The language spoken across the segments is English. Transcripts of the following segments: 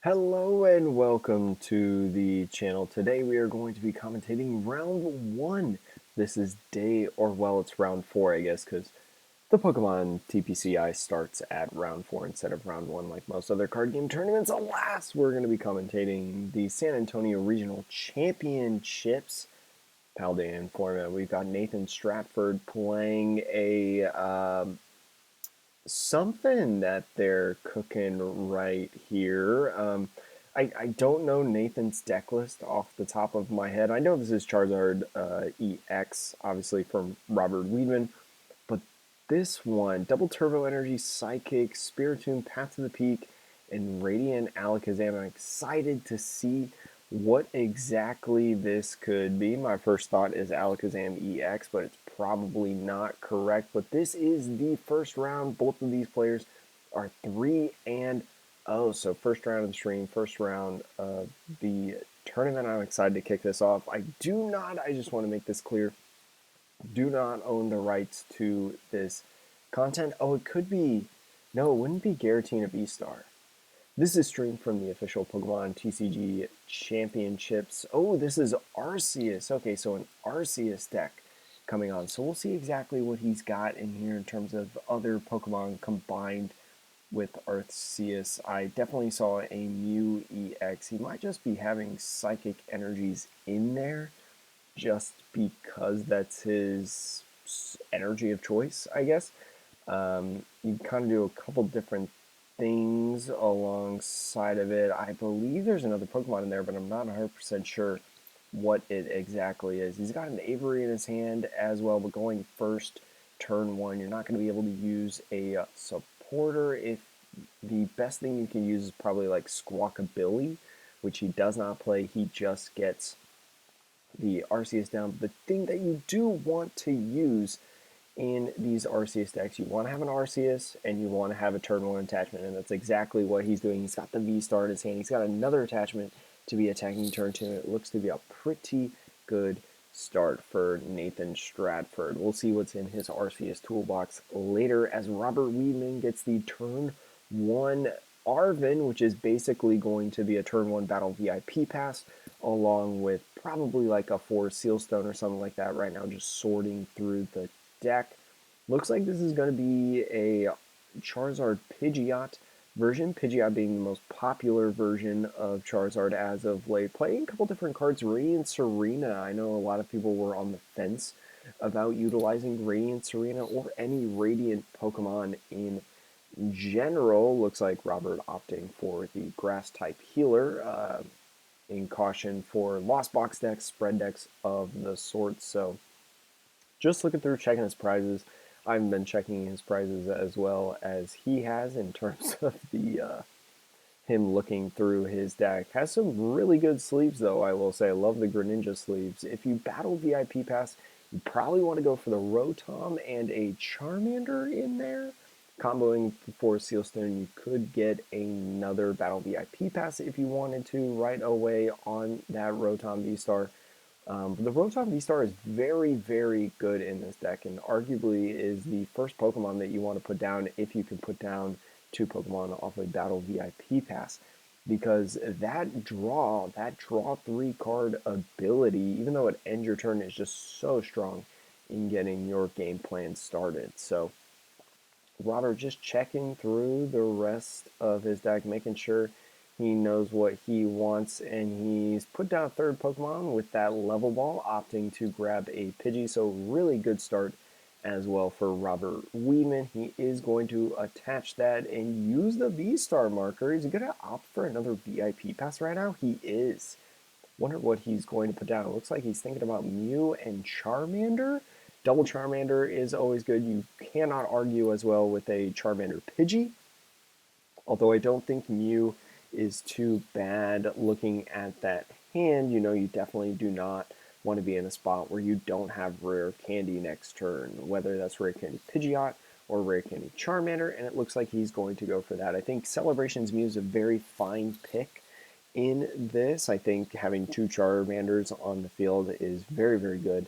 Hello and welcome to the channel. Today we are going to be commentating round 1. This is it's round 4 I guess, because the Pokemon TPCI starts at round 4 instead of round 1 like most other card game tournaments. Alas, we're going to be commentating the San Antonio Regional Championships Paldean format. We've got Nathan Stratford playing a something that they're cooking right here. I don't know Nathan's deck list off the top of my head. I know this is Charizard EX, obviously from Robert Weedman, but this one, Double Turbo Energy, Psychic, Spiritomb, Path to the Peak, and Radiant Alakazam. I'm excited to see what exactly this could be. My first thought is Alakazam EX, but it's probably not correct. But this is the first round. Both of these players are 3-0. So first round of the stream, first round of the tournament. I'm excited to kick this off. I just want to make this clear, do not own the rights to this content. Oh, it could be, no, it wouldn't be Giratina VSTAR. This is streamed from the official Pokemon TCG Championships. Oh, this is Arceus. Okay, so an Arceus deck coming on. So we'll see exactly what he's got in here in terms of other Pokemon combined with Arceus. I definitely saw a Mew EX. He might just be having Psychic Energies in there just because that's his energy of choice, I guess. You kind of do a couple different things alongside of it. I believe there's another Pokemon in there, but I'm not 100% sure what it exactly is. He's got an Avery in his hand as well, but going first, turn 1, you're not going to be able to use a supporter. If the best thing you can use is probably like Squawkabilly, which he does not play. He just gets the Arceus down. The thing that you do want to use in these Arceus decks, you want to have an Arceus and you want to have a turn 1 attachment, and that's exactly what he's doing. He's got the V-Star in his hand. He's got another attachment to be attacking turn 2. It looks to be a pretty good start for Nathan Stratford. We'll see what's in his Arceus toolbox later as Robert Weedman gets the turn 1 Arven, which is basically going to be a turn 1 battle VIP pass, along with probably like a 4 Sealstone or something like that right now, just sorting through the deck. Looks like this is going to be a Charizard Pidgeot version, Pidgeot being the most popular version of Charizard as of late. Playing a couple different cards, Radiant Serena. I know a lot of people were on the fence about utilizing Radiant Serena or any Radiant Pokemon in general. Looks like Robert opting for the Grass type healer in caution for Lost Box decks, spread decks of the sort. So just looking through, checking his prizes. I've been checking his prizes as well as he has in terms of the him looking through his deck. Has some really good sleeves though, I will say. I love the Greninja sleeves. If you battle VIP Pass, you probably want to go for the Rotom and a Charmander in there. Comboing for Sealstone, you could get another Battle VIP Pass if you wanted to right away on that Rotom V-Star. But the Rotom V-Star is very, very good in this deck, and arguably is the first Pokemon that you want to put down if you can put down 2 Pokemon off a Battle VIP Pass. Because that draw 3 card ability, even though it ends your turn, is just so strong in getting your game plan started. So Robert just checking through the rest of his deck, making sure he knows what he wants, and he's put down a third Pokemon with that level ball, opting to grab a Pidgey. So really good start as well for Robert Weedman. He is going to attach that and use the V-Star marker. Is he going to opt for another VIP pass right now? He is. Wonder what he's going to put down. It looks like he's thinking about Mew and Charmander. Double Charmander is always good. You cannot argue as well with a Charmander Pidgey. Although I don't think Mew is too bad looking at that hand. You know, you definitely do not want to be in a spot where you don't have Rare Candy next turn, whether that's Rare Candy Pidgeot or Rare Candy Charmander, and it looks like he's going to go for that. I think Celebrations Mew is a very fine pick in this. I think having 2 Charmanders on the field is very, very good.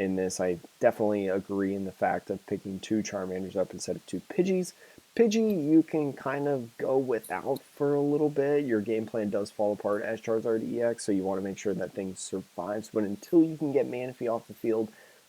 in this. I definitely agree in the fact of picking 2 Charmanders up instead of 2 Pidgeys. Pidgey, you can kind of go without for a little bit. Your game plan does fall apart as Charizard EX, so you want to make sure that thing survives. But until you can get Manaphy off the field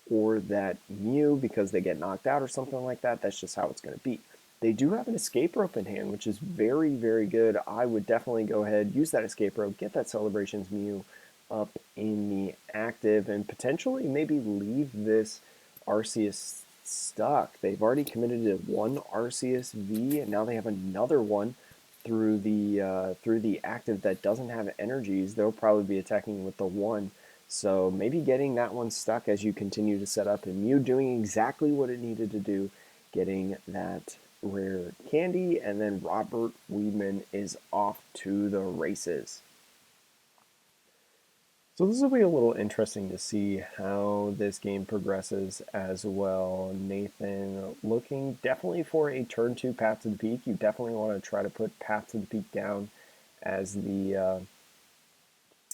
or that Mew because they get knocked out or something like that, that's just how it's going to be. They do have an escape rope in hand, which is very, very good. I would definitely go ahead, use that escape rope, get that Celebrations Mew up in the active, and potentially maybe leave this Arceus stuck. They've already committed to 1 Arceus V, and now they have another one through the active that doesn't have energies. They'll probably be attacking with the 1. So maybe getting that one stuck as you continue to set up, and Mew doing exactly what it needed to do, getting that rare candy, and then Robert Weedman is off to the races. So this will be a little interesting to see how this game progresses as well. Nathan looking definitely for a turn 2 Path to the Peak. You definitely want to try to put Path to the Peak down as the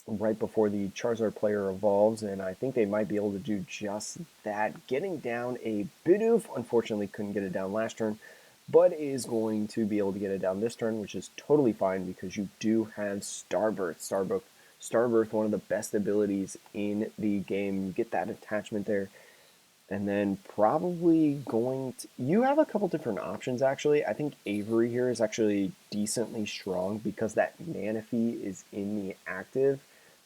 right before the Charizard player evolves, and I think they might be able to do just that. Getting down a Bidoof, unfortunately couldn't get it down last turn, but is going to be able to get it down this turn, which is totally fine because you do have Starbirth. Starbirth, one of the best abilities in the game. You get that attachment there. And then probably going to... You have a couple different options, actually. I think Avery here is actually decently strong because that Manaphy is in the active.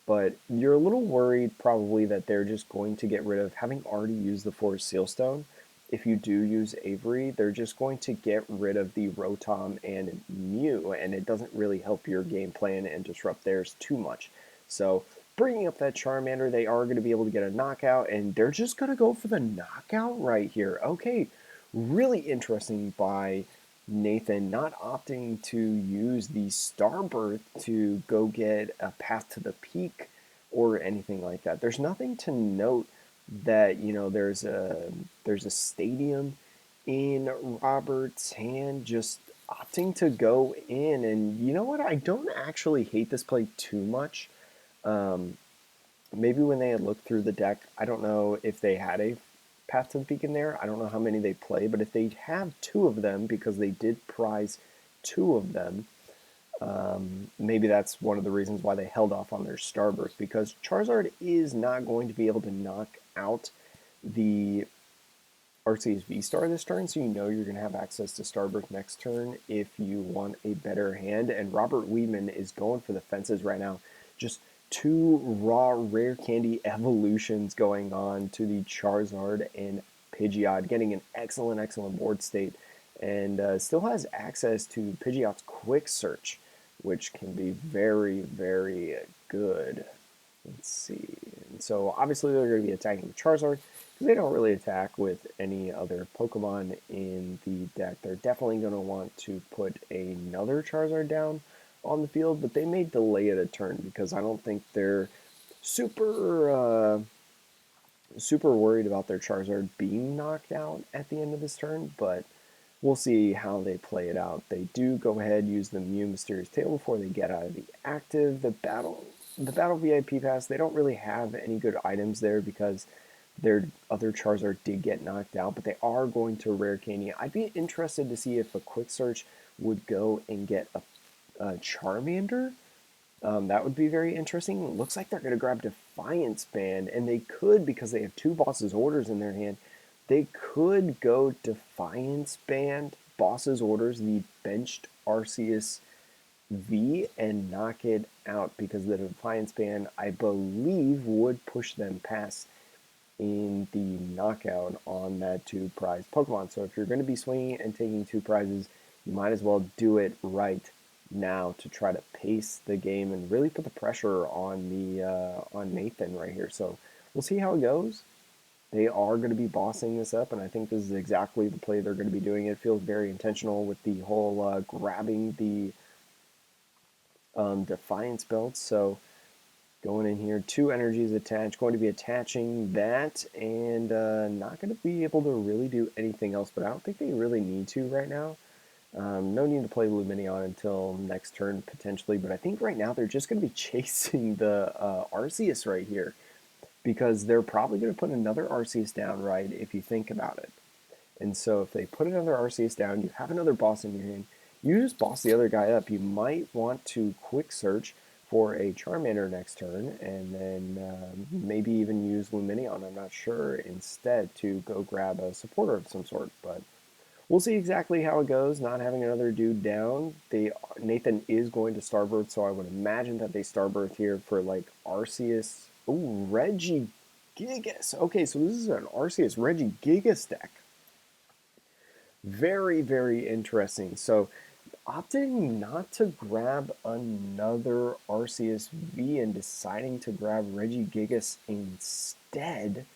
But you're a little worried probably that they're just going to get rid of... Having already used the Forest Sealstone, if you do use Avery, they're just going to get rid of the Rotom and Mew. And it doesn't really help your game plan and disrupt theirs too much. So bringing up that Charmander, they are going to be able to get a knockout, and they're just going to go for the knockout right here. Okay, really interesting by Nathan, not opting to use the Starbirth to go get a Path to the Peak or anything like that. There's nothing to note that, you know, there's a stadium in Robert's hand, just opting to go in. And you know what? I don't actually hate this play too much. Maybe when they had looked through the deck, I don't know if they had a Path to the Peak in there. I don't know how many they play, but if they have 2 of them, because they did prize 2 of them, maybe that's one of the reasons why they held off on their Starbirth, because Charizard is not going to be able to knock out the Arceus VSTAR this turn, so you know you're going to have access to Starbirth next turn if you want a better hand. And Robert Weedman is going for the fences right now. Just 2 raw rare candy evolutions going on to the Charizard and Pidgeot, getting an excellent board state, and still has access to Pidgeot's Quick Search, which can be very, very good. Let's see. And so obviously they're going to be attacking the Charizard because they don't really attack with any other Pokemon in the deck. They're definitely going to want to put another Charizard down on the field, but they may delay it a turn because I don't think they're super worried about their Charizard being knocked out at the end of this turn, but we'll see how they play it out. They do go ahead, use the Mew Mysterious Tail before they get out of the active. The Battle VIP Pass, they don't really have any good items there because their other Charizard did get knocked out, but they are going to Rare Candy. I'd be interested to see if a Quick Search would go and get a Charmander. That would be very interesting. It looks like they're going to grab Defiance Band, and they could, because they have 2 Boss's Orders in their hand, they could go Defiance Band, Boss's Orders, the benched Arceus V, and knock it out, because the Defiance Band, I believe, would push them past in the knockout on that 2 prize Pokemon. So if you're going to be swinging and taking 2 prizes, you might as well do it right now to try to pace the game and really put the pressure on the on Nathan right here. So we'll see how it goes. They are going to be bossing this up, and I think this is exactly the play they're going to be doing. It feels very intentional with the whole grabbing the Defiance Belt. So going in here, 2 energies attached, going to be attaching that, and not going to be able to really do anything else, but I don't think they really need to right now. No need to play Lumineon until next turn, potentially, but I think right now they're just going to be chasing the Arceus right here. because they're probably going to put another Arceus down, right, if you think about it. And so if they put another Arceus down, you have another boss in your hand, you just boss the other guy up. You might want to quick search for a Charmander next turn, and then maybe even use Lumineon, I'm not sure, instead to go grab a supporter of some sort. But we'll see exactly how it goes, not having another dude down. Nathan is going to Starbirth, so I would imagine that they Starbirth here for like Arceus. Ooh, Regigigas. Okay, so this is an Arceus Regigigas deck. Very, very interesting. So opting not to grab another Arceus V and deciding to grab Regigigas instead.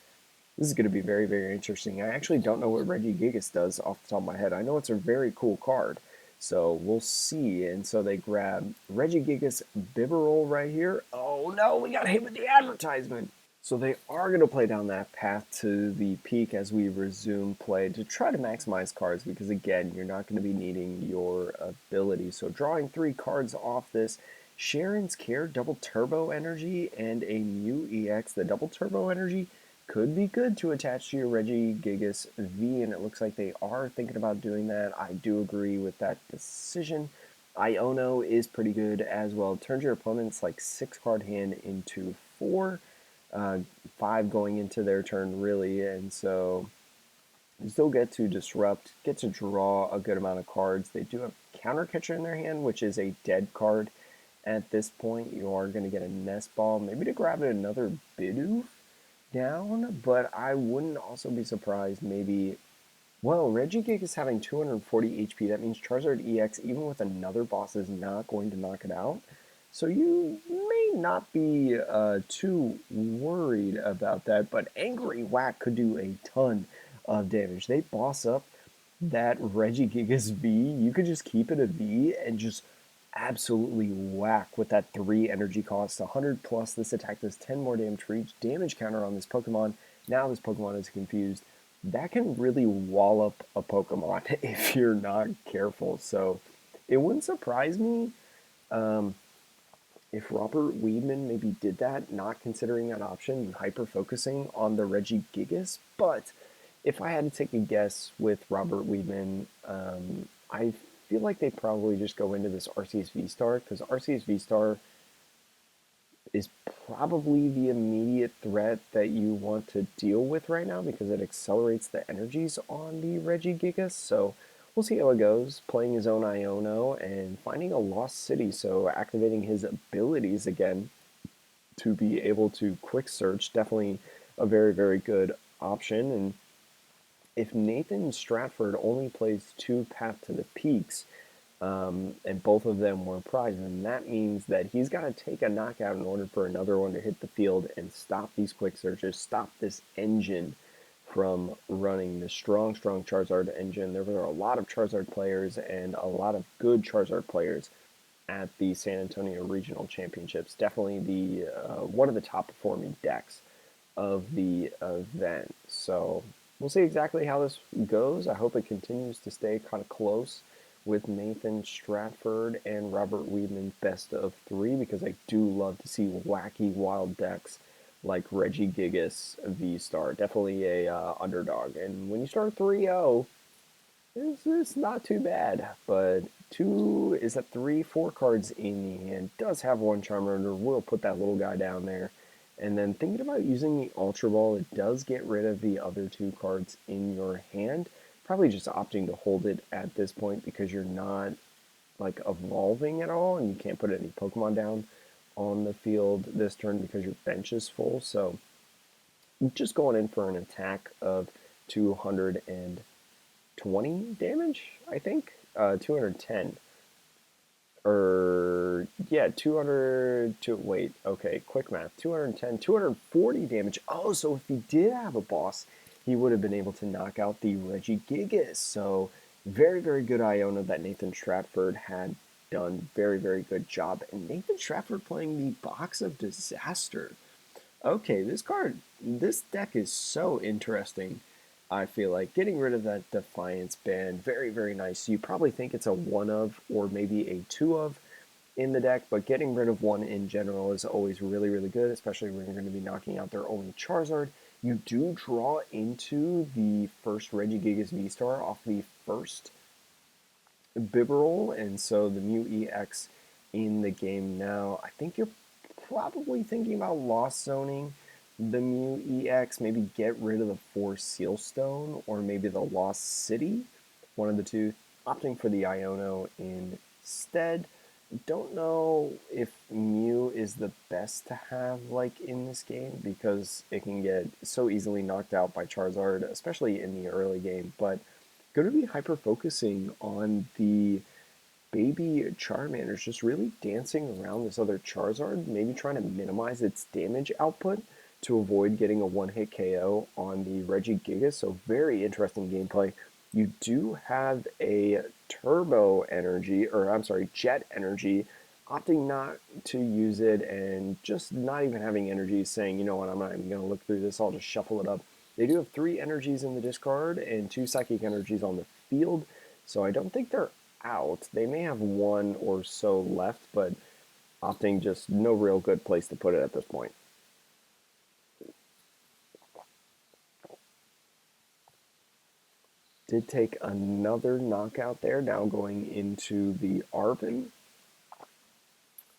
This is going to be very, very interesting. I actually don't know what Regigigas does off the top of my head. I know it's a very cool card, so we'll see. And so they grab Regigigas Bibarel right here. Oh no, we got hit with the advertisement. So they are going to play down that path to the peak as we resume play to try to maximize cards, because again, you're not going to be needing your ability. So drawing 3 cards off this, Sharon's Care, double turbo energy, and a new EX. The double turbo energy could be good to attach to your Regigigas V, and it looks like they are thinking about doing that. I do agree with that decision. Iono is pretty good as well. Turns your opponent's like 6-card hand into 4. 5 going into their turn, really, and so you still get to disrupt, get to draw a good amount of cards. They do have Counter Catcher in their hand, which is a dead card at this point. You are going to get a Nest Ball, maybe to grab another Bidoof down, but I wouldn't also be surprised maybe. Well, Regigigas is having 240 HP. That means Charizard EX, even with another boss, is not going to knock it out. So you may not be too worried about that, but Angry Whack could do a ton of damage. They boss up that Regigigas V. You could just keep it a V and just absolutely whack with that 3 energy cost. 100 plus, this attack does 10 more damage for each damage counter on this Pokemon. Now this Pokemon is confused. That can really wallop a Pokemon if you're not careful. So it wouldn't surprise me if Robert Weedman maybe did that, not considering that option and hyper-focusing on the Regigigas. But if I had to take a guess with Robert Weedman, I feel like they probably just go into this Arceus V-Star, because Arceus V-Star is probably the immediate threat that you want to deal with right now, because it accelerates the energies on the Regigigas. So we'll see how it goes, playing his own Iono and finding a lost city, so activating his abilities again to be able to quick search. Definitely a very, very good option. And if Nathan Stratford only plays 2 Path to the Peaks, and both of them were prized, and that means that he's got to take a knockout in order for another one to hit the field and stop these quick searches, stop this engine from running, the strong Charizard engine. There were a lot of Charizard players and a lot of good Charizard players at the San Antonio Regional Championships. Definitely the one of the top performing decks of the event. So we'll see exactly how this goes. I hope it continues to stay kind of close with Nathan Stratford and Robert Weedman's best of 3, because I do love to see wacky, wild decks like Regigigas V-Star. Definitely a underdog. And when you start 3-0, it's not too bad. But 2 is at 3-4 cards in the hand. Does have 1 Charmander. We'll put that little guy down there. And then thinking about using the Ultra Ball, it does get rid of the other 2 cards in your hand. Probably just opting to hold it at this point, because you're not like evolving at all, and you can't put any Pokemon down on the field this turn because your bench is full. So just going in for an attack of 220 damage, I think. 210. Yeah, 200 to, wait, okay, quick math. 210, 240 damage. Oh, so if he did have a boss, he would have been able to knock out the Regigigas. So very, very good Iona that Nathan Stratford had done. Very, very good job. And Nathan Stratford playing the Box of Disaster. Okay, this deck is so interesting. I feel like getting rid of that Defiance band, very, very nice. You probably think it's a 1 of or maybe a 2 of. in the deck, but getting rid of one in general is always really, really good, especially when you're going to be knocking out their only Charizard. You do draw into the first Regigigas VSTAR off the first Bibarel, and so the Mew EX in the game now. I think you're probably thinking about lost zoning the Mew EX, maybe get rid of the 4 Sealstone, or maybe the Lost City, one of the two, opting for the Iono instead. Don't know if Mew is the best to have like in this game because it can get so easily knocked out by Charizard, especially in the early game, but going to be hyper focusing on the baby Charmander's just really dancing around this other Charizard, maybe trying to minimize its damage output to avoid getting a one-hit KO on the Regigigas. So very interesting gameplay. You do have a Turbo Energy, or I'm sorry, Jet Energy, opting not to use it and just not even having energy, saying, you know what, I'm not even going to look through this, I'll just shuffle it up. They do have 3 energies in the discard and 2 psychic energies on the field, so I don't think they're out. They may have 1 or so left, but opting just no real good place to put it at this point. Did take another knockout there, now going into the Arvin.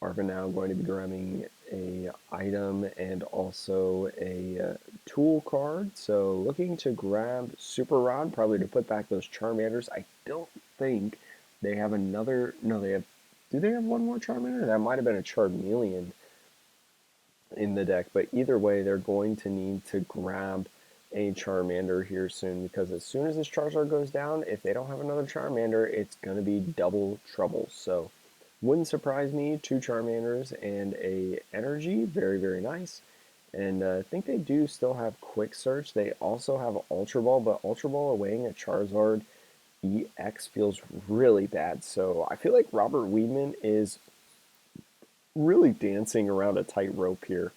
Arvin now going to be grabbing a item and also a tool card. So looking to grab Super Rod, probably to put back those Charmanders. I don't think they have another. No, they have. Do they have one more Charmander? That might have been a Charmeleon in the deck. But either way, they're going to need to grab a Charmander here soon, because as soon as this Charizard goes down, if they don't have another Charmander, it's going to be double trouble. So wouldn't surprise me, 2 Charmanders and a energy, very, very nice. And I think they do still have Quick Search. They also have Ultra Ball, but Ultra Ball awaying a Charizard EX feels really bad. So I feel like Robert Weedman is really dancing around a tightrope here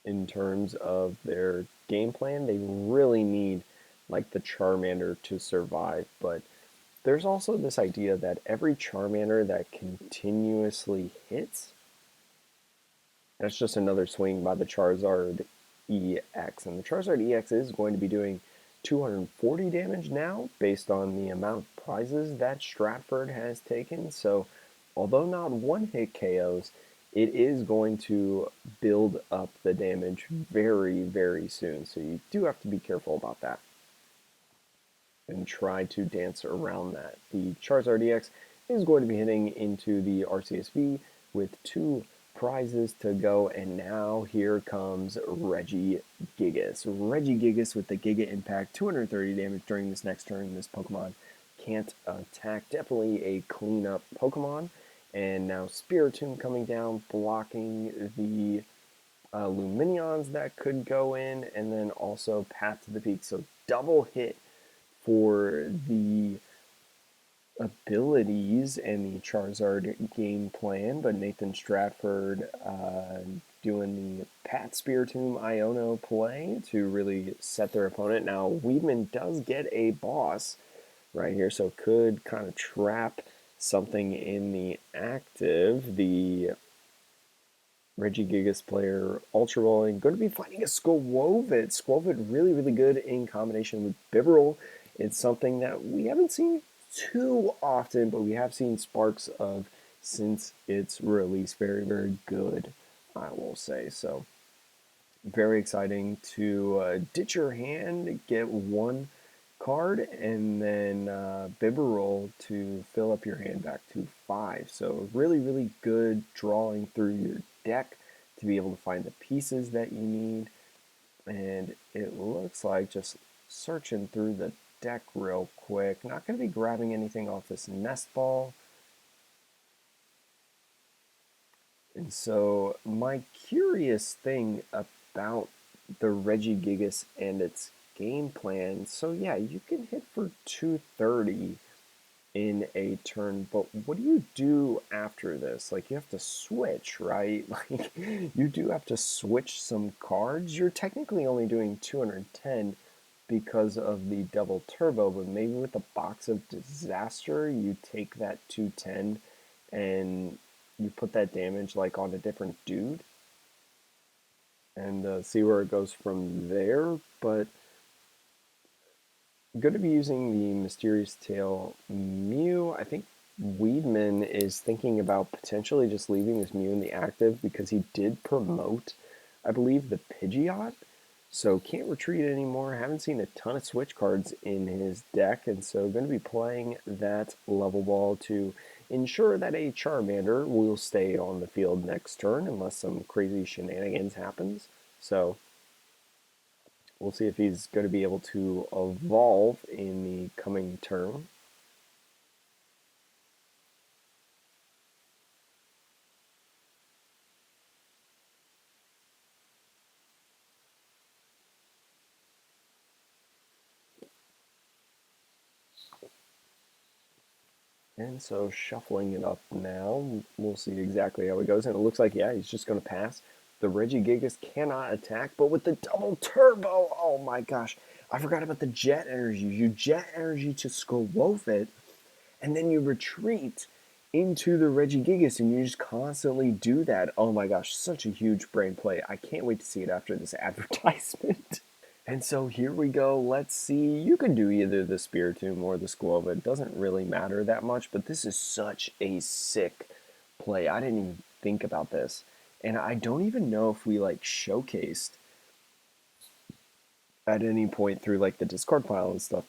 in terms of their game plan. They really need like the Charmander to survive, but there's also this idea that every Charmander that continuously hits, that's just another swing by the Charizard EX. And the Charizard EX is going to be doing 240 damage now based on the amount of prizes that Stratford has taken. So although not one-hit KOs, it is going to build up the damage very, very soon. So you do have to be careful about that and try to dance around that. The Charizard EX is going to be hitting into the RCSV with 2 prizes to go, and now here comes Regigigas. Regigigas with the Giga Impact, 230 damage during this next turn. This Pokemon can't attack. Definitely a cleanup Pokemon. And now Spiritomb coming down, blocking the Luminions that could go in, and then also Path to the Peak. So double hit for the abilities and the Charizard game plan, but Nathan Stratford doing the Pat Spiritomb Iono play to really set their opponent. Now, Weedman does get a boss right here, so could kind of trap something in the active. The Regigigas player Ultra Balling going to be fighting a Skwovet. Skwovet really, really good in combination with Bibarel. It's something that we haven't seen too often, but we have seen sparks of since its release. Very, very good, I will say. So very exciting to ditch your hand, get 1 card, and then Bibarel to fill up your hand back to 5. So really, really good drawing through your deck to be able to find the pieces that you need. And it looks like, just searching through the deck real quick, not going to be grabbing anything off this nest ball. And so my curious thing about the Regigigas and its game plan, so yeah, you can hit for 230 in a turn, but what do you do after this? Like, you have to switch, right? Like, you do have to switch some cards. You're technically only doing 210 because of the double turbo, but maybe with the Box of Disaster, you take that 210 and you put that damage like on a different dude and see where it goes from there. But I'm going to be using the Mysterious Tail Mew. I think Weedman is thinking about potentially just leaving this Mew in the active because he did promote, I believe, the Pidgeot. So can't retreat anymore. Haven't seen a ton of switch cards in his deck, and so going to be playing that level ball to ensure that a Charmander will stay on the field next turn unless some crazy shenanigans happens. So we'll see if he's going to be able to evolve in the coming turn. And so shuffling it up now, we'll see exactly how it goes. And it looks like, yeah, he's just going to pass. The Regigigas cannot attack, but with the double turbo, oh my gosh. I forgot about the jet energy. You jet energy to Skwovet, and then you retreat into the Regigigas, and you just constantly do that. Oh my gosh, such a huge brain play. I can't wait to see it after this advertisement. And so here we go. Let's see. You can do either the Spiritomb or the Squova. It doesn't really matter that much, but this is such a sick play. I didn't even think about this. And I don't even know if we like showcased at any point through like the Discord pile and stuff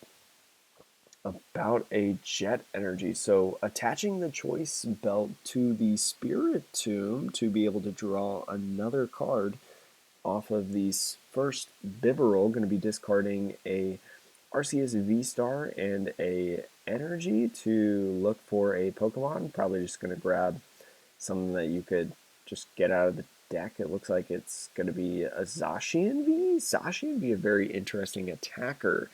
about a jet energy. So attaching the choice belt to the Spiritomb to be able to draw another card off of the first Bibarel, going to be discarding a Arceus VSTAR and a energy to look for a Pokemon. Probably just going to grab something that you could just get out of the deck. It looks like it's going to be a Zacian V. Zacian would be a very interesting attacker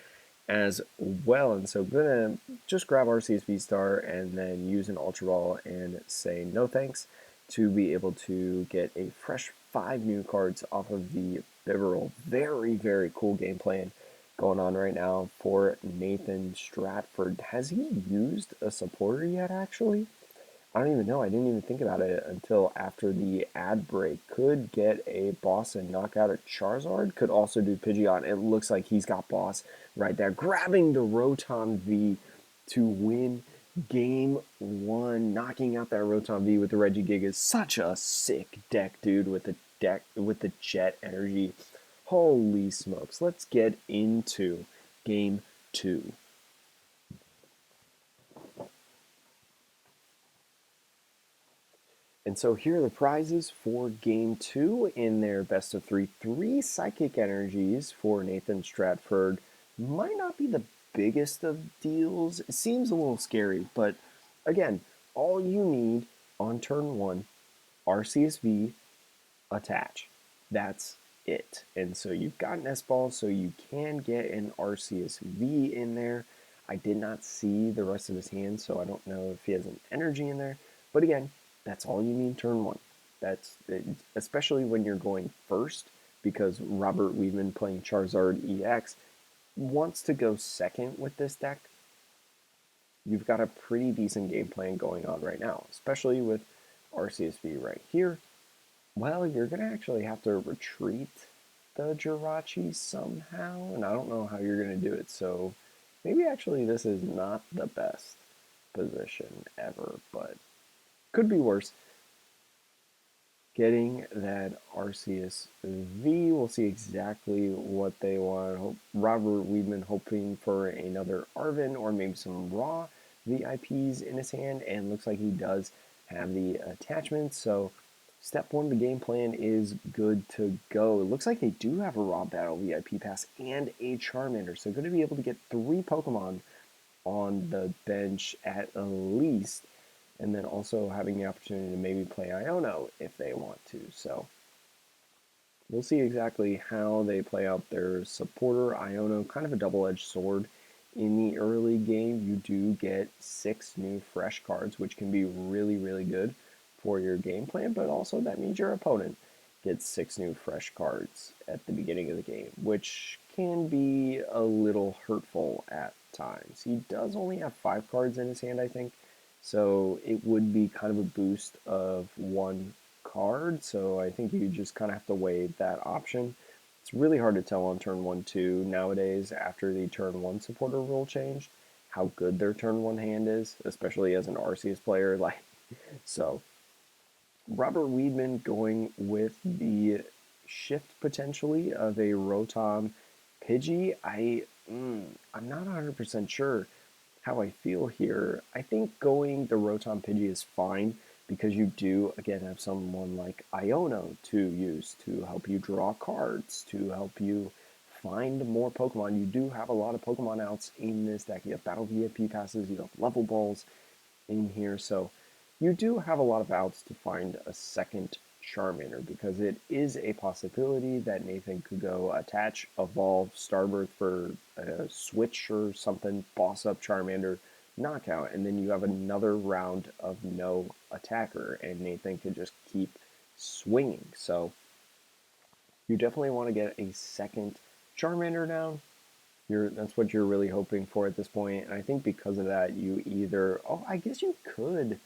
as well. And so I'm going to just grab Arceus V-Star and then use an Ultra Ball and say no thanks to be able to get a fresh 5 new cards off of the Bibarel. Very, very cool game plan going on right now for Nathan Stratford. Has he used a supporter yet, actually? I don't even know. I didn't even think about it until after the ad break. Could get a boss and knock out a Charizard. Could also do Pidgeot. It looks like he's got boss right there. Grabbing the Rotom V to win game 1. Knocking out that Rotom V with the Regigigas. Such a sick deck, dude, with the jet energy. Holy smokes. Let's get into game 2. And so here are the prizes for game 2 in their best of 3. 3 psychic energies for Nathan Stratford. Might not be the biggest of deals. It seems a little scary, but again, all you need on turn 1, RCSV, attach. That's it. And so you've got an S-Ball, so you can get an RCSV in there. I did not see the rest of his hand, so I don't know if he has an energy in there. But again, that's all you need turn 1. That's especially when you're going first, because Robert Weedman playing Charizard EX wants to go second with this deck. You've got a pretty decent game plan going on right now, especially with RCSV right here. Well, you're going to actually have to retreat the Jirachi somehow, and I don't know how you're going to do it, so maybe actually this is not the best position ever, but could be worse. Getting that Arceus V, we'll see exactly what they want. Robert Weedman hoping for another Arven or maybe some raw VIPs in his hand, and looks like he does have the attachments, so step 1 of the game plan is good to go. It looks like they do have a Raw Battle VIP Pass and a Charmander, so going to be able to get 3 Pokemon on the bench at least, and then also having the opportunity to maybe play Iono if they want to. So we'll see exactly how they play out their supporter. Iono, kind of a double-edged sword. In the early game, you do get 6 new fresh cards, which can be really, really good for your game plan, but also that means your opponent gets 6 new fresh cards at the beginning of the game, which can be a little hurtful at times. He does only have 5 cards in his hand, I think, So it would be kind of a boost of one card. So I think you just kind of have to weigh that option. It's really hard to tell on turn 1 2 nowadays after the turn 1 supporter rule changed how good their turn 1 hand is, especially as an Arceus player. Like, so Robert Weedman going with the shift potentially of a Rotom Pidgey. I'm not 100% sure how I feel here. I think going the Rotom Pidgey is fine because you do, again, have someone like Iono to use to help you draw cards, to help you find more Pokemon. You do have a lot of Pokemon outs in this deck. You have Battle VIP passes, you have level balls in here, so you do have a lot of outs to find a second Charmander because it is a possibility that Nathan could go attach, evolve Starbirth for a switch or something, boss up Charmander, knockout, and then you have another round of no attacker, and Nathan could just keep swinging. So you definitely want to get a second Charmander down. That's what you're really hoping for at this point, and I think because of that, you either I guess you could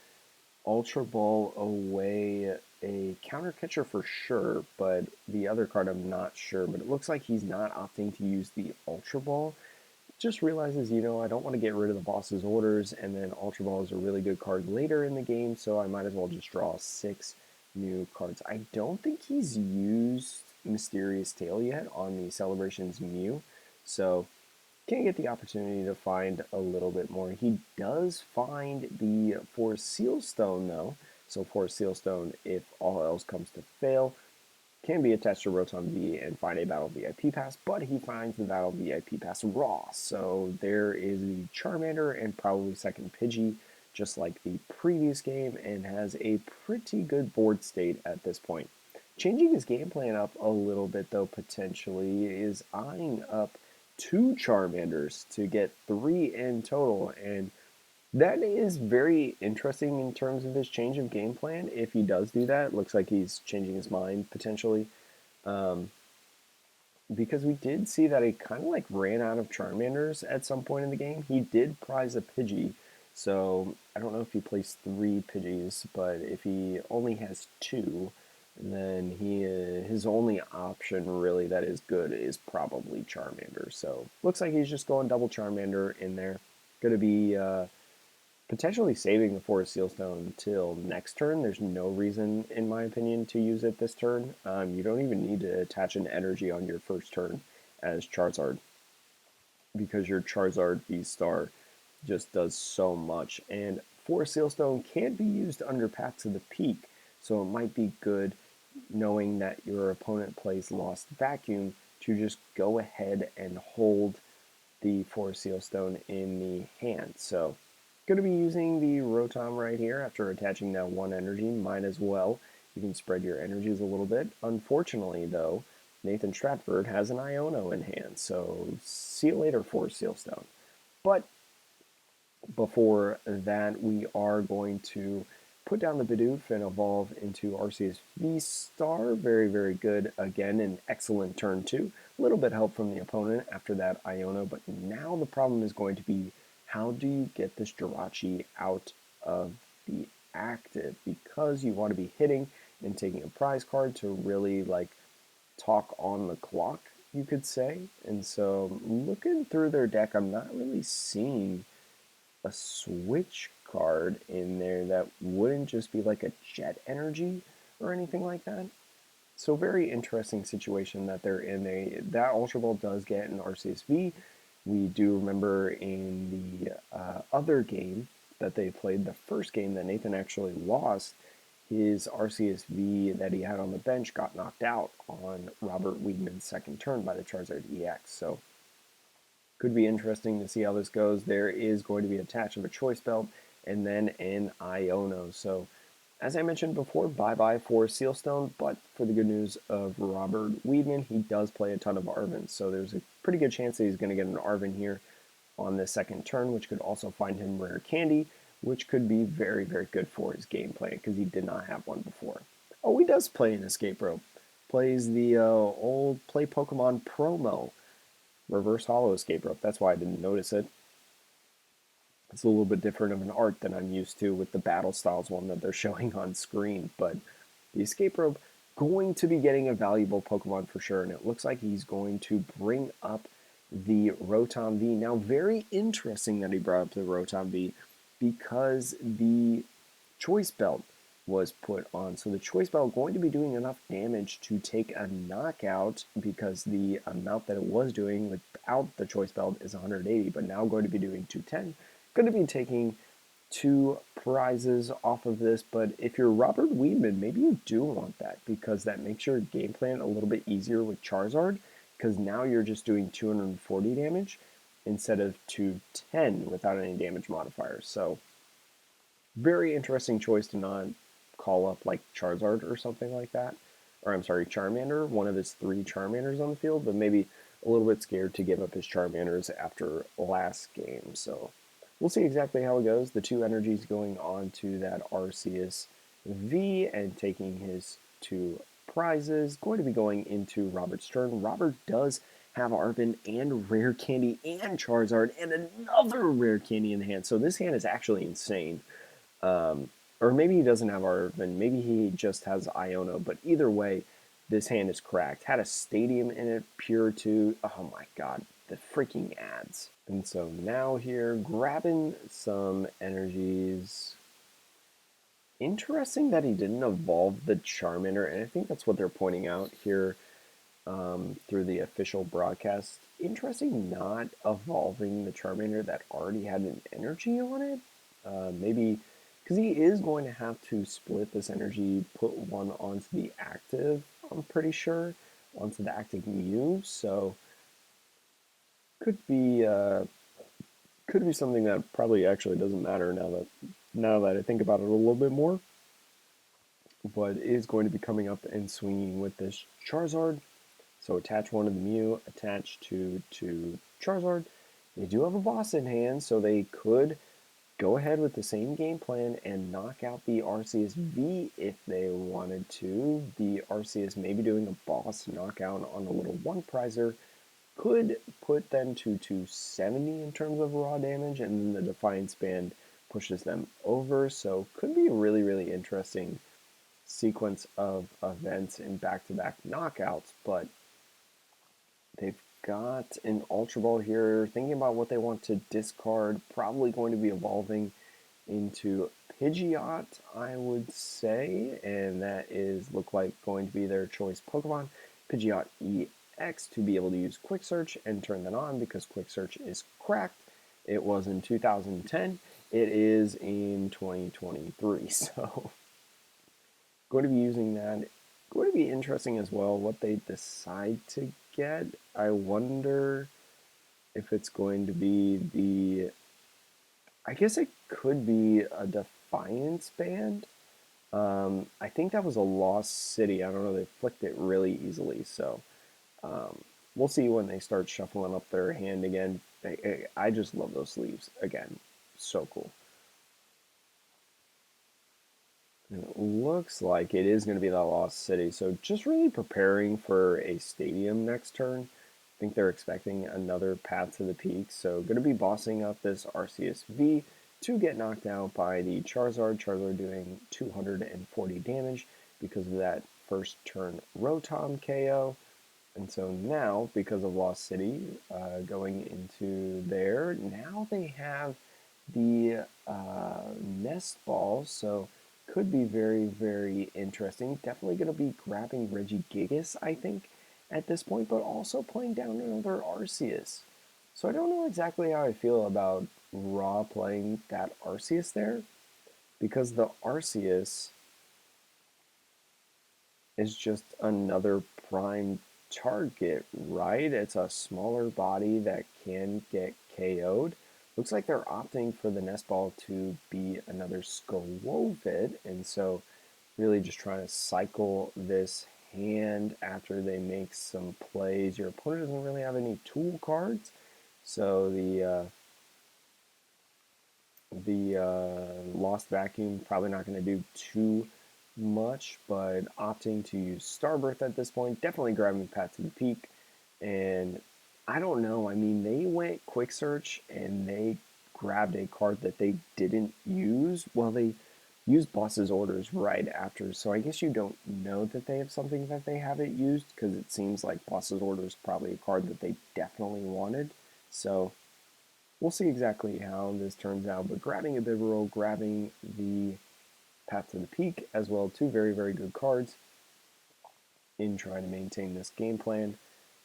Ultra Ball away a counter catcher for sure, but the other card I'm not sure. But it looks like he's not opting to use the Ultra Ball. Just realizes, I don't want to get rid of the boss's orders, and then Ultra Ball is a really good card later in the game, so I might as well just draw 6 new cards. I don't think he's used Mysterious Tail yet on the Celebrations Mew, so can't get the opportunity to find a little bit more. He does find the Forest Seal Stone, though. So Forest Seal Stone, if all else comes to fail, can be attached to Rotom V and find a Battle VIP Pass, but he finds the Battle VIP Pass raw. So there is the Charmander and probably second Pidgey, just like the previous game, and has a pretty good board state at this point. Changing his game plan up a little bit, though, potentially, is eyeing up 2 Charmanders to get 3 in total, and that is very interesting in terms of his change of game plan. If he does do that, it looks like he's changing his mind potentially, um, because we did see that he kind of like ran out of Charmanders at some point in the game. He did prize a Pidgey, so I don't know if he placed 3 Pidgeys, but if he only has 2, then his only option really that is good is probably Charmander. So looks like he's just going double Charmander in there. Going to be potentially saving the Forest Sealstone until next turn. There's no reason, in my opinion, to use it this turn. You don't even need to attach an energy on your first turn as Charizard because your Charizard VSTAR just does so much. And Forest Sealstone can be used under Path to the Peak, so it might be good knowing that your opponent plays Lost Vacuum to just go ahead and hold the Forest Sealstone in the hand. So going to be using the Rotom right here after attaching that 1 energy. Might as well. You can spread your energies a little bit. Unfortunately, though, Nathan Stratford has an Iono in hand, so see you later, Forest Sealstone. But before that, we are going to put down the Bidoof and evolve into Arceus V-Star. Very, very good. Again, an excellent turn 2. A little bit help from the opponent after that Iono, but now the problem is going to be how do you get this Jirachi out of the active, because you want to be hitting and taking a prize card to really like talk on the clock, you could say. And so looking through their deck, I'm not really seeing a switch card in there that wouldn't just be like a jet energy or anything like that. So very interesting situation that they're in. That Ultra Ball does get an Arceus V. We do remember in the other game that they played, the first game that Nathan actually lost, his Arceus V that he had on the bench got knocked out on Robert Weedman's second turn by the Charizard EX. So could be interesting to see how this goes. There is going to be a attach of a Choice Belt and then an Iono. So as I mentioned before, bye-bye for Sealstone, but for the good news of Robert Weedman, he does play a ton of Arvins, so there's a pretty good chance that he's going to get an Arvin here on the second turn, which could also find him Rare Candy, which could be very, very good for his gameplay, because he did not have one before. Oh, he does play an Escape Rope. Plays the old Play Pokemon promo, Reverse Hollow Escape Rope. That's why I didn't notice it. It's a little bit different of an art than I'm used to with the Battle Styles one that they're showing on screen. But the Escape Rope going to be getting a valuable Pokemon for sure, and it looks like he's going to bring up the Rotom V. Now, very interesting that he brought up the Rotom V because the Choice Belt was put on. So the Choice Belt going to be doing enough damage to take a knockout because the amount that it was doing without the Choice Belt is 180, but now going to be doing 210. Going to be taking 2 prizes off of this, but if you're Robert Weedman, maybe you do want that because that makes your game plan a little bit easier with Charizard because now you're just doing 240 damage instead of 210 without any damage modifiers. So very interesting choice to not call up like Charizard or something like that. Or I'm sorry, Charmander, one of his 3 Charmanders on the field, but maybe a little bit scared to give up his Charmanders after last game. So we'll see exactly how it goes. The 2 energies going on to that Arceus V and taking his 2 prizes. Going to be going into Robert's turn. Robert does have Arvin and Rare Candy and Charizard and another Rare Candy in the hand. So this hand is actually insane. Or maybe he doesn't have Arvin. Maybe he just has Iono. But either way, this hand is cracked. Had a stadium in it, pure 2. Oh my god, the freaking ads. And so now here, grabbing some energies. Interesting that he didn't evolve the Charmander, and I think that's what they're pointing out here through the official broadcast. Interesting not evolving the Charmander that already had an energy on it. Maybe because he is going to have to split this energy, put one onto the active, I'm pretty sure, onto the active Mew. So could be something that probably actually doesn't matter now that I think about it a little bit more. But is going to be coming up and swinging with this Charizard. So attach one to the Mew, attach to Charizard. They do have a boss in hand, so they could go ahead with the same game plan and knock out the Arceus V if they wanted to. The Arceus maybe doing a boss knockout on a little 1 prizer could put them to 270 in terms of raw damage, and then the Defiance Band pushes them over. So could be a really, really interesting sequence of events in back-to-back knockouts, but they've got an Ultra Ball here, thinking about what they want to discard, probably going to be evolving into Pidgeot, I would say, and that is look like going to be their choice Pokemon, Pidgeot EX, to be able to use Quick Search and turn that on because Quick Search is cracked. It was in 2010. It is in 2023, so going to be using that. Going to be interesting as well what they decide to get. I wonder if it's going to be the. I guess it could be a Defiance Band. I think that was a Lost City. I don't know. They flicked it really easily, so we'll see when they start shuffling up their hand again. I just love those sleeves again. So cool. And it looks like it is going to be the Lost City. So just really preparing for a stadium next turn. I think they're expecting another Path to the Peak. So going to be bossing up this Arceus V to get knocked out by the Charizard. Charizard doing 240 damage because of that first turn Rotom KO. And so now, because of Lost City going into there, now they have the Nest Ball. So could be very, very interesting. Definitely going to be grabbing Regigigas, I think, at this point, but also playing down another Arceus. So I don't know exactly how I feel about Raw playing that Arceus there, because the Arceus is just another prime target, right? It's a smaller body that can get KO'd. Looks like they're opting for the Nest Ball to be another Skwovet, and so really just trying to cycle this hand after they make some plays. Your opponent doesn't really have any tool cards, so the Lost Vacuum probably not going to do too much, but opting to use Starbirth at this point, definitely grabbing Path to the Peak. And I don't know, I mean, they went Quick Search and they grabbed a card that they didn't use. Well, they used Boss's Orders right after, so I guess you don't know that they have something that they haven't used, because it seems like Boss's Orders is probably a card that they definitely wanted. So we'll see exactly how this turns out, but grabbing a Bibarel, grabbing the Path to the Peak, as well, two very, very good cards in trying to maintain this game plan.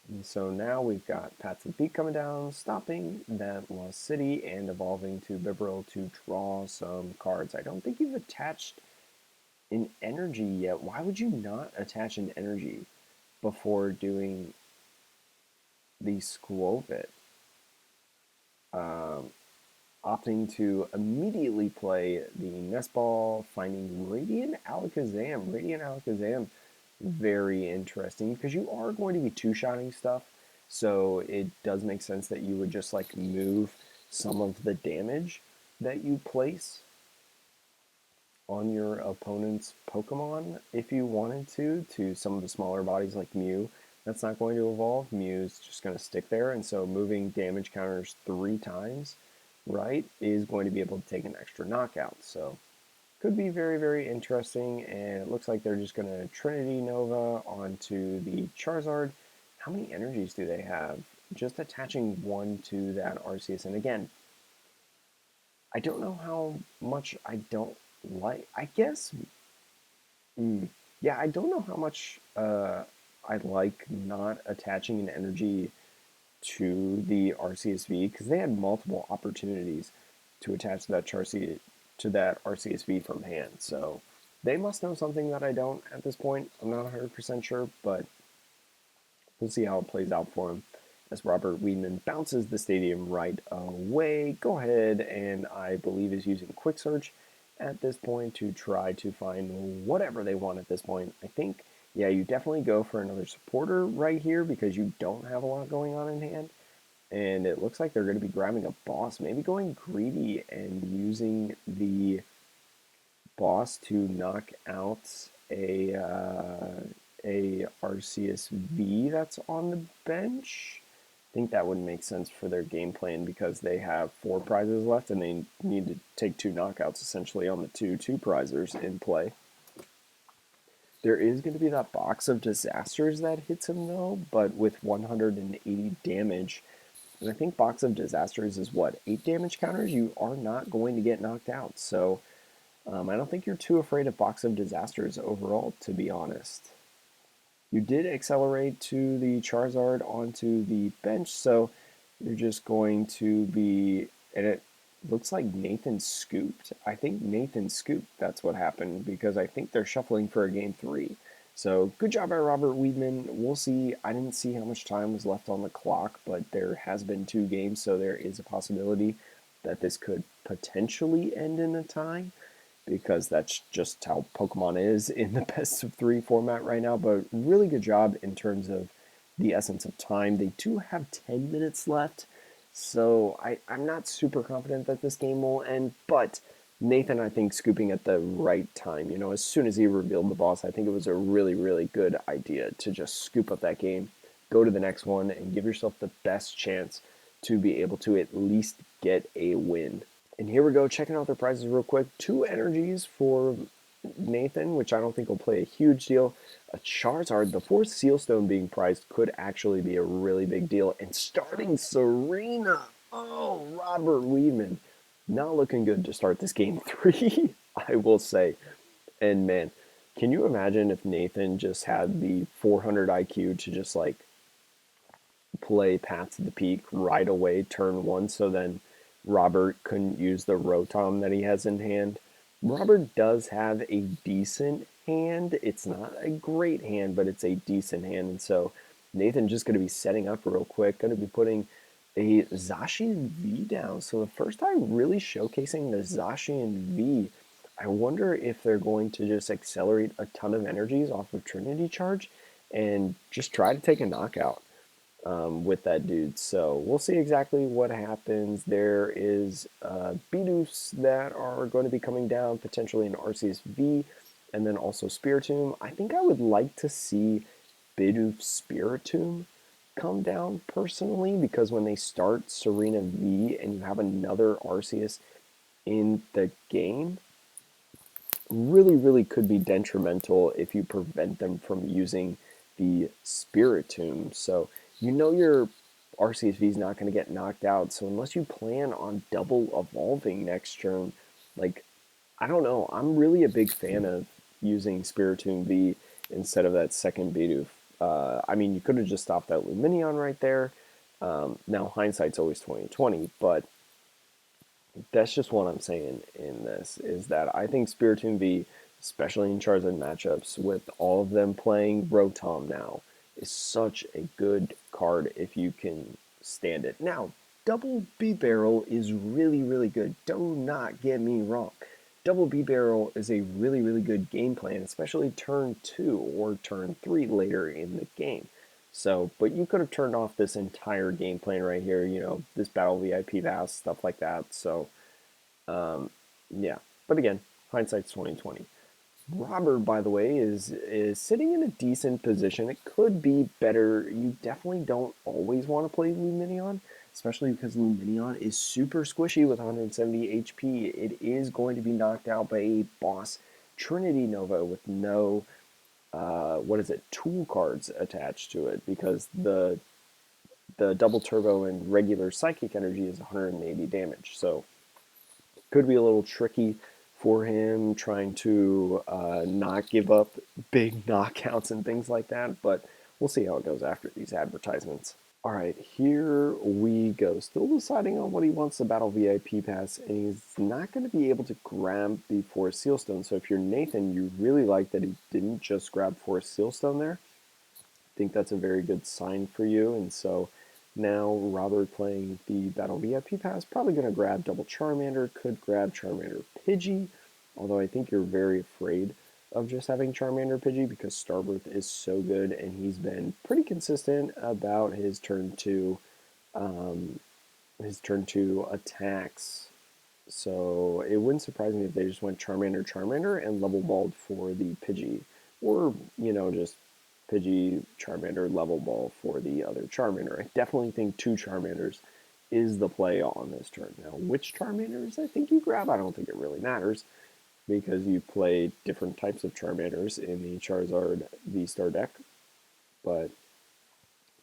And so now we've got Path to the Peak coming down, stopping that Lost City, and evolving to Bibarel to draw some cards. I don't think you've attached an energy yet. Why would you not attach an energy before doing the Squovit? Opting to immediately play the Nest Ball, finding Radiant Alakazam. Radiant Alakazam, very interesting, because you are going to be two-shotting stuff, so it does make sense that you would just like move some of the damage that you place on your opponent's Pokemon if you wanted to some of the smaller bodies like Mew. That's not going to evolve. Mew's just going to stick there, and so moving damage counters 3 times, right, is going to be able to take an extra knockout. So could be very, very interesting, and it looks like they're just going to Trinity Nova onto the Charizard. How many energies do they have? Just attaching one to that Arceus, and again, I don't know how much I don't like. I guess, yeah, I don't know how much I like not attaching an energy to the RCSV, because they had multiple opportunities to attach that RCSV from hand. So they must know something that I don't at this point. I'm not 100% sure, but we'll see how it plays out for him. As Robert Weedman bounces the stadium right away, go ahead and I believe is using Quick Search at this point to try to find whatever they want at this point. I think, yeah, you definitely go for another supporter right here because you don't have a lot going on in hand. And it looks like they're going to be grabbing a boss, maybe going greedy and using the boss to knock out a RCSV that's on the bench. I think that would make sense for their game plan because they have 4 prizes left and they need to take 2 knockouts essentially on the 2 prizers in play. There is going to be that box of disasters that hits him though, but with 180 damage. And I think box of disasters is what, 8 damage counters? You are not going to get knocked out. So I don't think you're too afraid of box of disasters overall, to be honest. You did accelerate to the Charizard onto the bench, so you're just going to be, and it looks like Nathan scooped. I think Nathan scooped, that's what happened, because I think they're shuffling for a game 3. So good job by Robert Weedman. We'll see. I didn't see how much time was left on the clock, but there has been 2 games, so there is a possibility that this could potentially end in a tie, because that's just how Pokemon is in the best of 3 format right now. But really good job in terms of the essence of time. They do have 10 minutes left, so I'm not super confident that this game will end, but Nathan, I think, scooping at the right time. You know, as soon as he revealed the boss, I think it was a really, really good idea to just scoop up that game, go to the next one, and give yourself the best chance to be able to at least get a win. And here we go, checking out their prizes real quick. 2 energies for Nathan, which I don't think will play a huge deal. A Charizard, the 4th Sealstone being prized could actually be a really big deal. And starting Serena. Oh, Robert Weedman. Not looking good to start this game 3, I will say. And man, can you imagine if Nathan just had the 400 IQ to just like play Path to the Peak right away, turn 1, so then Robert couldn't use the Rotom that he has in hand. Robert does have a decent hand. It's not a great hand, but it's a decent hand. And so Nathan just going to be setting up real quick, going to be putting a Zacian V down. So the first time really showcasing the Zacian V. I wonder if they're going to just accelerate a ton of energies off of Trinity Charge and just try to take a knockout with that dude. So we'll see exactly what happens. There is Bidoofs that are going to be coming down, potentially an Arceus V, and then also Spiritomb. I think I would like to see Bidoof Spiritomb come down personally, because when they start Serena V and you have another Arceus in the game, really could be detrimental if you prevent them from using the Spiritomb. So you know your RCSV is not going to get knocked out. So unless you plan on double evolving next turn, like, I don't know. I'm really a big fan of using Spiritomb V instead of that second Bidoof. I mean, you could have just stopped that Luminion right there. Now hindsight's always 2020, but that's just what I'm saying in this, is that I think Spiritomb V, especially in Charizard matchups, with all of them playing Rotom now, is such a good card if you can stand it. Now, Double B Barrel is really good. Do not get me wrong. Double B Barrel is a really good game plan, especially turn 2 or turn 3 later in the game. So, but you could have turned off this entire game plan right here, you know, this battle VIP pass, stuff like that. So, yeah. But again, hindsight's 2020. Robert, by the way, is sitting in a decent position. It could be better. You definitely don't always want to play Luminion, especially because Luminion is super squishy with 170 HP. It is going to be knocked out by a boss Trinity Nova with no tool cards attached to it, because the double turbo and regular psychic energy is 180 damage. So could be a little tricky for him trying to not give up big knockouts and things like that, but we'll see how it goes after these advertisements. All right, here we go. Still deciding on what he wants to battle VIP pass, and he's not going to be able to grab the Forest Sealstone. So if you're Nathan, you really like that he didn't just grab Forest Sealstone there. I think that's a very good sign for you, and so now Robert playing the Battle VIP pass, probably going to grab Double Charmander, could grab Charmander Pidgey, although I think you're very afraid of just having Charmander Pidgey because Starbirth is so good, and he's been pretty consistent about his turn two attacks. So it wouldn't surprise me if they just went Charmander and level balled for the Pidgey, or just Pidgey Charmander level ball for the other Charmander. I definitely think two Charmanders is the play on this turn. Now, which Charmanders I think you grab, I don't think it really matters, because you play different types of Charmanders in the Charizard VSTAR deck. But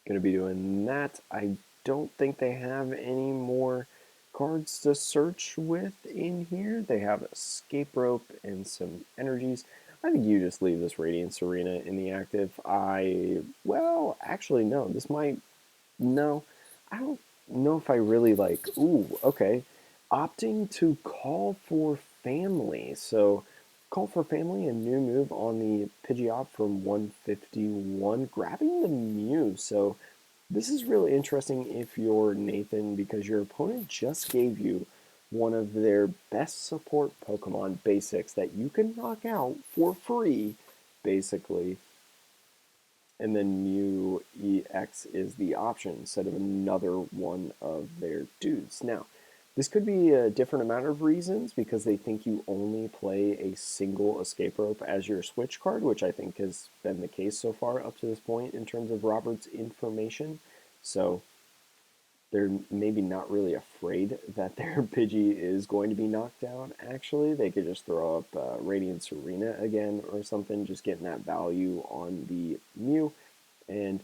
going to be doing that. I don't think they have any more cards to search with in here. They have Escape Rope and some energies. I think you just leave this Radiance Arena in the active. Actually, no. No. I don't know if I really like, okay. Opting to Call for Family. So, Call for Family, a new move on the Pidgeot from 151, grabbing the Mew. So, this is really interesting if you're Nathan, because your opponent just gave you one of their best support Pokemon basics that you can knock out for free, basically. And then Mew EX is the option instead of another one of their dudes. Now, this could be a different amount of reasons, because they think you only play a single Escape Rope as your switch card, which I think has been the case so far up to this point in terms of Robert's information. So they're maybe not really afraid that their Pidgey is going to be knocked out, actually. They could just throw up Radiance Arena again or something, just getting that value on the Mew. And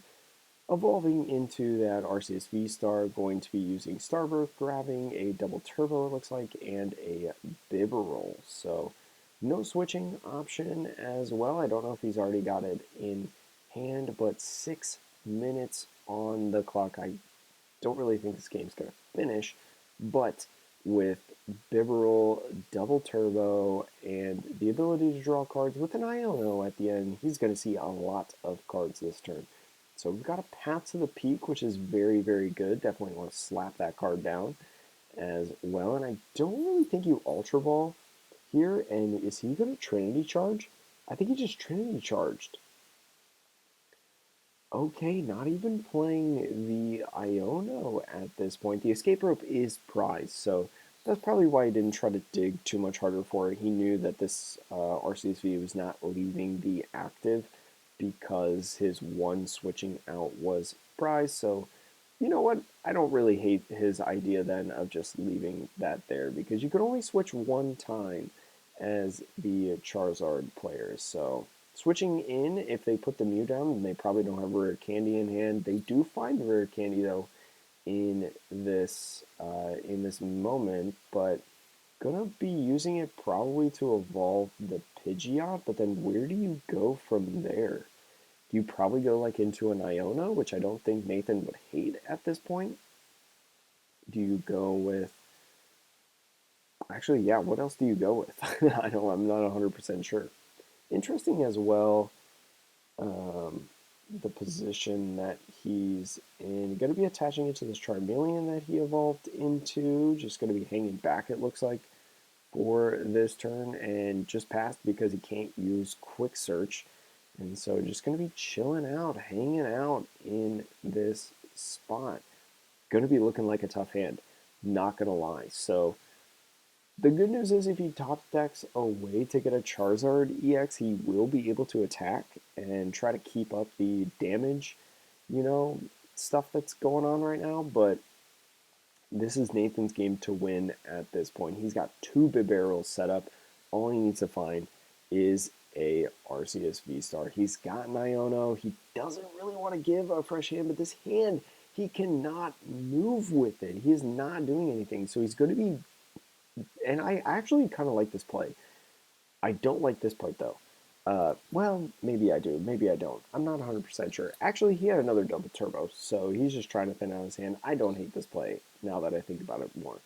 evolving into that Arceus V-Star, going to be using Starbirth, grabbing a double turbo, it looks like, and a Bibarel. So no switching option as well. I don't know if he's already got it in hand, but 6 minutes on the clock. I don't really think this game's going to finish, but with Bibarel, double turbo, and the ability to draw cards with an Iono at the end, he's going to see a lot of cards this turn. So we've got a Path to the Peak, which is very good. Definitely want to slap that card down as well. And I don't really think you Ultra Ball here. And is he going to Trinity Charge? I think he just Trinity Charged. Okay, not even playing the Iono at this point. The Escape Rope is prized, so that's probably why he didn't try to dig too much harder for it. He knew that this RCSV was not leaving the active because his one switching out was prize. So, you know what? I don't really hate his idea then of just leaving that there because you could only switch one time as the Charizard players. So, switching in, if they put the Mew down, and they probably don't have rare candy in hand. They do find rare candy though in this moment, but gonna be using it probably to evolve the Pidgeot, but then where do you go from there? You probably go like into an Iona, which I don't think Nathan would hate at this point. Do you go with actually, yeah, what else do you go with? I'm not 100% sure. Interesting as well, um, the position that he's in. Going to be attaching it to this Charmeleon that he evolved into. Just going to be hanging back, it looks like, for this turn and just passed because he can't use quick search. And so just going to be chilling out, hanging out in this spot. Going to be looking like a tough hand, not going to lie. So the good news is if he top decks a way to get a Charizard EX, he will be able to attack and try to keep up the damage, you know, stuff that's going on right now. But this is Nathan's game to win at this point. He's got two Bibarels set up. All he needs to find is a Arceus VSTAR. He's got an Iono. He doesn't really want to give a fresh hand, but this hand, he cannot move with it. He is not doing anything. So he's going to be... And I actually kind of like this play. I don't like this part, though. Well, maybe I do. Maybe I don't. I'm not 100% sure. Actually, he had another double turbo, so he's just trying to thin out his hand. I don't hate this play now that I think about it more.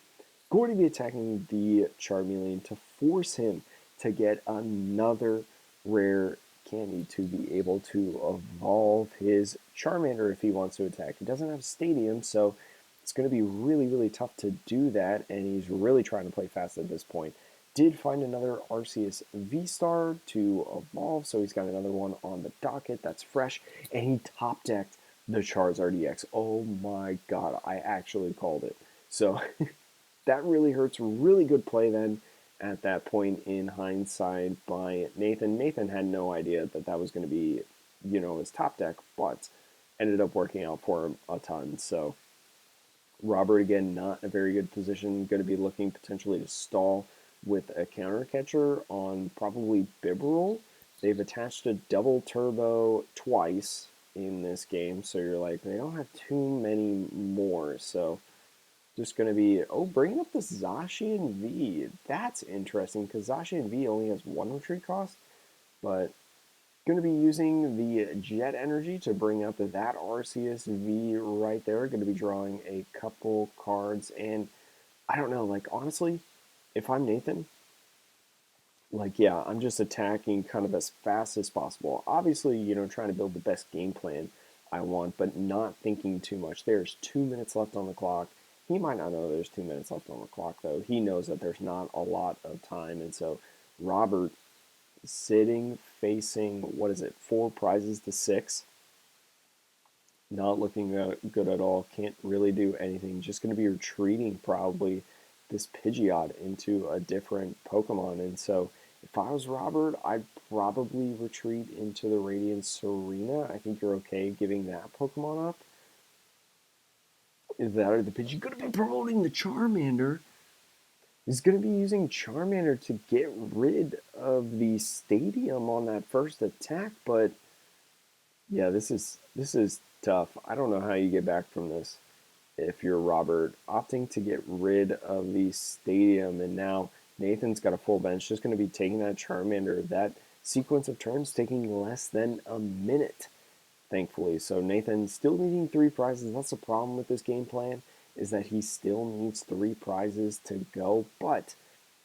Going to be attacking the Charmeleon to force him to get another rare candy to be able to evolve his Charmander if he wants to attack. He doesn't have Stadium, so it's going to be really, really tough to do that, and he's really trying to play fast at this point. Did find another Arceus V-Star to evolve, so he's got another one on the docket that's fresh, and he top decked the Charizard EX. Oh my god, I actually called it. So that really hurts. Really good play then at that point in hindsight by Nathan. Nathan had no idea that that was going to be, his top deck, but ended up working out for him a ton. So Robert, again, not in a very good position. Going to be looking potentially to stall with a counter catcher on probably Bibarel. They've attached a double turbo twice in this game, so you're like, they don't have too many more. So just going to be, bringing up the Zacian V. That's interesting because Zacian V only has one retreat cost, but going to be using the Jet Energy to bring up that Arceus V right there. Going to be drawing a couple cards, and I don't know, like, honestly, if I'm Nathan, like, yeah, I'm just attacking kind of as fast as possible. Obviously, trying to build the best game plan I want, but not thinking too much. There's 2 minutes left on the clock. He might not know there's 2 minutes left on the clock, though. He knows that there's not a lot of time, and so Robert sitting, facing, what is it, 4 prizes to 6. Not looking good at all. Can't really do anything. Just going to be retreating probably this Pidgeot into a different Pokemon. And so if I was Robert, I'd probably retreat into the Radiant Serena. I think you're okay giving that Pokemon up. Is that or the Pidgeot going to be promoting the Charmander? He's going to be using Charmander to get rid of the Stadium on that first attack, but yeah, this is tough. I don't know how you get back from this if you're Robert, opting to get rid of the Stadium, and now Nathan's got a full bench, just going to be taking that Charmander. That sequence of turns taking less than a minute, thankfully. So Nathan still needing 3 prizes. That's the problem with this game plan, is that he still needs 3 prizes to go, but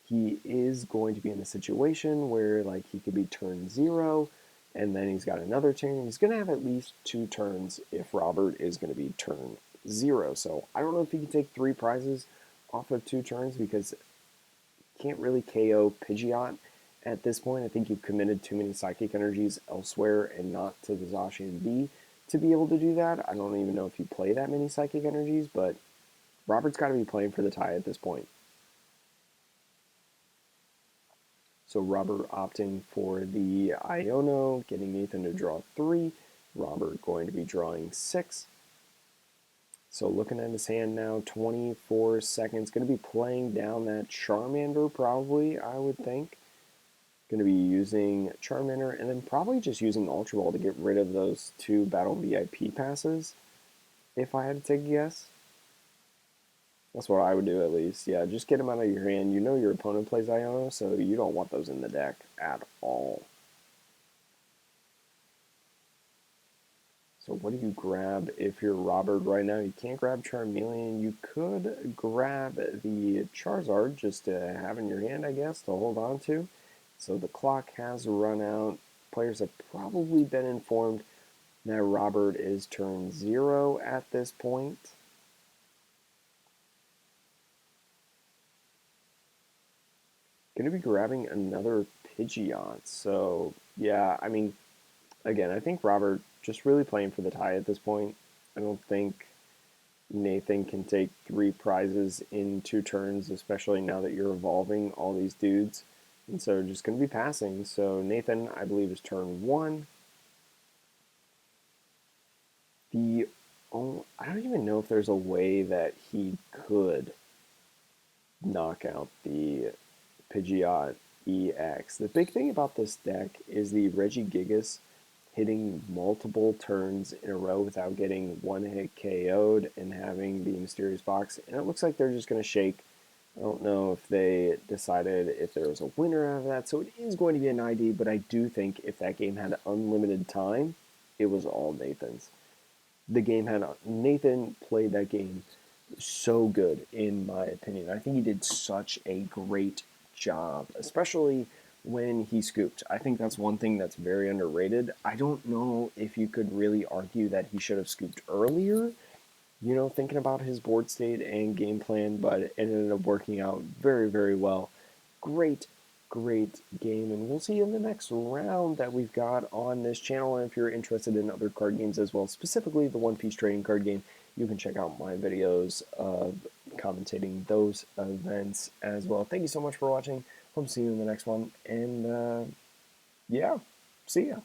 he is going to be in a situation where, like, he could be turn 0, and then he's got another turn. He's going to have at least 2 turns if Robert is going to be turn 0. So I don't know if he can take 3 prizes off of 2 turns because he can't really KO Pidgeot at this point. I think you've committed too many Psychic Energies elsewhere and not to the Zacian V to be able to do that. I don't even know if you play that many Psychic Energies, but Robert's got to be playing for the tie at this point. So Robert opting for the Iono, getting Nathan to draw 3. Robert going to be drawing 6. So looking at his hand now, 24 seconds. Going to be playing down that Charmander probably, I would think. Going to be using Charmander and then probably just using Ultra Ball to get rid of those 2 Battle VIP passes, if I had to take a guess. That's what I would do at least. Yeah, just get them out of your hand. You know your opponent plays Iono, so you don't want those in the deck at all. So what do you grab if you're Robert right now? You can't grab Charmeleon. You could grab the Charizard just to have in your hand, I guess, to hold on to. So the clock has run out. Players have probably been informed that Robert is turn 0 at this point. Going to be grabbing another Pidgeot. So, yeah, I mean, again, I think Robert just really playing for the tie at this point. I don't think Nathan can take 3 prizes in 2 turns, especially now that you're evolving all these dudes. And so just going to be passing. So Nathan, I believe, is turn 1. I don't even know if there's a way that he could knock out the Pidgeot EX. The big thing about this deck is the Regigigas hitting multiple turns in a row without getting one hit KO'd and having the mysterious box. And it looks like they're just going to shake. I don't know if they decided if there was a winner out of that. So it is going to be an ID, but I do think if that game had unlimited time, it was all Nathan's. The game had Nathan played that game so good, in my opinion. I think he did such a great job, especially when he scooped. I think that's one thing that's very underrated. I don't know if you could really argue that he should have scooped earlier, thinking about his board state and game plan, but it ended up working out very, very well. Great, great game, and we'll see you in the next round that we've got on this channel. And if you're interested in other card games as well, specifically the One Piece trading card game, you can check out my videos of commentating those events as well. Thank you so much for watching. Hope to see you in the next one, and yeah, see ya.